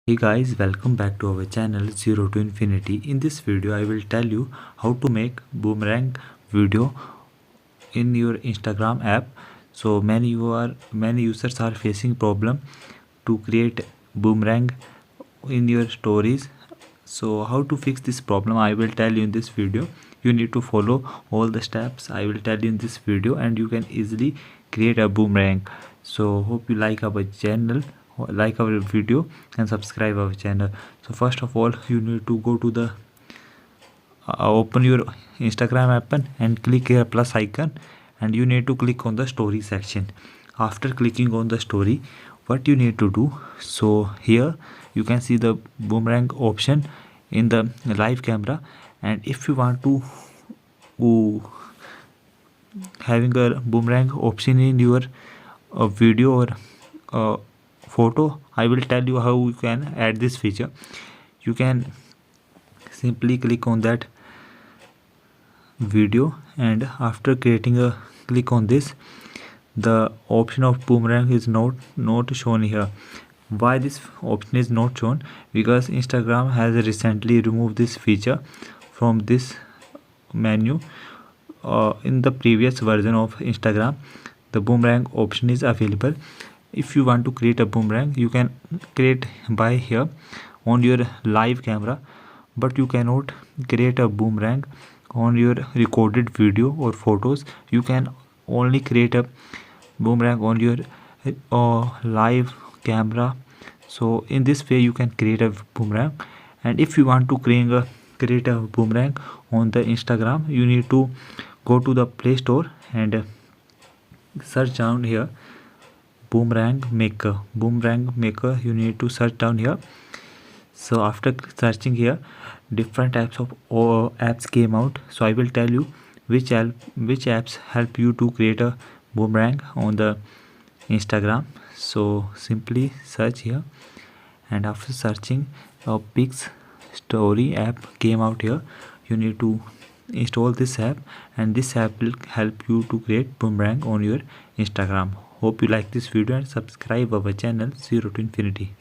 Hey guys, welcome back to our channel Zero to Infinity. In this video I will tell you how to make boomerang video in your Instagram app. So many users are facing problem to create boomerang in your stories. So how to fix this problem I will tell you in this video. You need to follow all the steps I will tell you in this video and you can easily create a boomerang. So hope you like our channel, like our video and subscribe our channel. So first of all you need to go to the open your Instagram app and click here plus icon, and you need to click on the story section. After clicking on the story, what you need to do, so here you can see the boomerang option in the live camera, and if you want to having a boomerang option in your video or photo, I will tell you how you can add this feature. You can simply click on that video, and after creating a click on this, the option of boomerang is not shown here. Why this option is not shown? Because Instagram has recently removed this feature from this menu. In the previous version of Instagram, the boomerang option is available. If you want to create a boomerang, you can create by here on your live camera, but you cannot create a boomerang on your recorded video or photos. You can only create a boomerang on your live camera. So in this way you can create a boomerang. And if you want to create a boomerang on the Instagram, you need to go to the Play Store and search down here boomerang maker. You need to search down here. So after searching here, different types of apps came out. So I will tell you which apps help you to create a boomerang on the Instagram. So simply search here, and after searching, a Pix story app came out here. You need to install this app, and this app will help you to create boomerang on your Instagram. Hope you like this video and subscribe our channel Zero to Infinity.